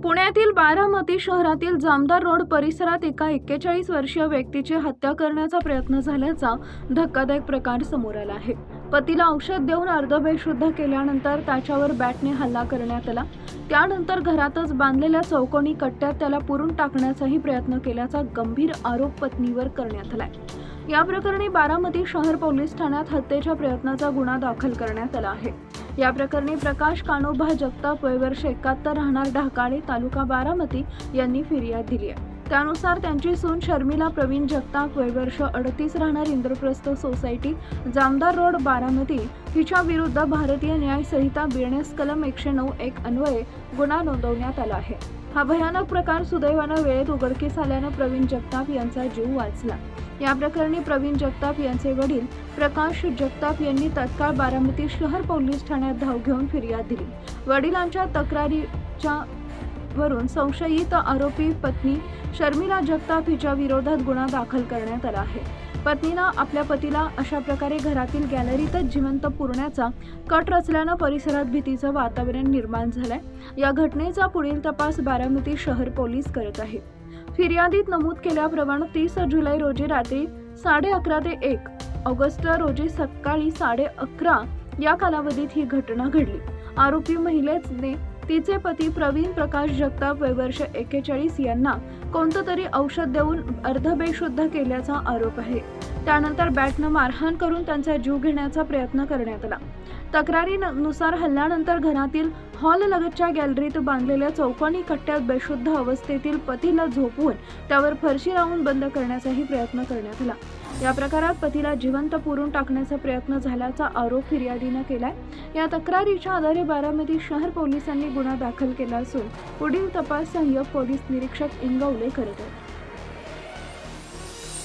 पुण्यातील बारामती शहरातील जामदार रोड परिसरात एका 41 वर्षीय व्यक्तीची हत्या करण्याचा प्रयत्न झाल्याचा धक्कादायक प्रकार समोर आला आहे। पतीला औषध देऊन अर्धबेशुद्ध केल्यानंतर त्याच्यावर बॅटने हल्ला करण्यात आला। त्यानंतर घरातच बांधलेल्या चौकोनी कट्ट्यात त्याला पुरून टाकण्याचाही प्रयत्न केल्याचा गंभीर आरोप पत्नीवर करण्यात आलाय। या प्रकरणी बारामती शहर पोलीस ठाण्यात हत्येच्या प्रयत्नाचा गुन्हा दाखल करण्यात आला आहे। या प्रकरणी प्रकाश कान्होबा जगताप वय वर्ष 71 राहणार ढाकाळे तालुका बारामती यांनी फिर्याद दिली आहे। त्यानुसार त्यांची सून शर्मिला प्रवीण जगताप वय वर्ष 38 राहणार इंद्रप्रस्थ सोसायटी जामदार रोड बारामती हिच्या विरुद्ध भारतीय न्याय संहिता BNS कलम 109(1) अन्वये गुन्हा नोंदवण्यात आला आहे। हा भयानक प्रकार सुदैवानं वेळेत उघडकीस आल्यानं प्रवीण जगताप यांचा जीव वाचला। या प्रकरणी प्रवीण जगताप यांचे वडील प्रकाश जगताप यांनी तत्काळ बारामती शहर पोलीस ठाण्यात धाव घेऊन फिर्याद दिली। वडिलांच्या तक्रारीच्या वरून संशयित आरोपी पत्नी शर्मिला जगताप हिच्या विरोधात गुन्हा दाखल करण्यात आला आहे। पत्नीनं आपल्या पतीला अशा प्रकारे घरातील गॅलरीतच जिवंत पुरण्याचा कट रचल्यानं परिसरात भीतीचं वातावरण निर्माण झालंय। या घटनेचा पुढील तपास बारामती शहर पोलीस करत आहेत। फिर्यादीत नमूद केल्याप्रमाणे 30 जुलै रोजी रात्री 11:30 ते 1 ऑगस्ट रोजी सकाळी 11:30 या कालावधीत ही घटना घडली। आरोपी महिलेने तिचे पती प्रवीण प्रकाश जगताप वय वर्ष 41 यांना कोणतं तरी औषध देऊन अर्धबेशुद्ध केल्याचा आरोप आहे। त्यानंतर बॅटनं मारहाण करून त्यांचा जीव घेण्याचा प्रयत्न करण्यात आला। तक्रारीनुसार हल्ल्यानंतर घरातील हॉल लगतच्या गॅलरीत बांधलेल्या चौकोनी कट्ट्यात बेशुद्ध अवस्थेतील पतीला झोपवून त्यावर फरशी लावून बंद करण्याचाही प्रयत्न करण्यात आला। या प्रकारात पतीला जिवंत पुरून टाकण्याचा प्रयत्न झाल्याचा आरोप फिर्यादीनं केलाय। या तक्रारीच्या आधारे बारामती शहर पोलिसांनी गुन्हा दाखल केला असून पुढील तपास सहाय्यक पोलीस निरीक्षक इंगवले करत आहेत।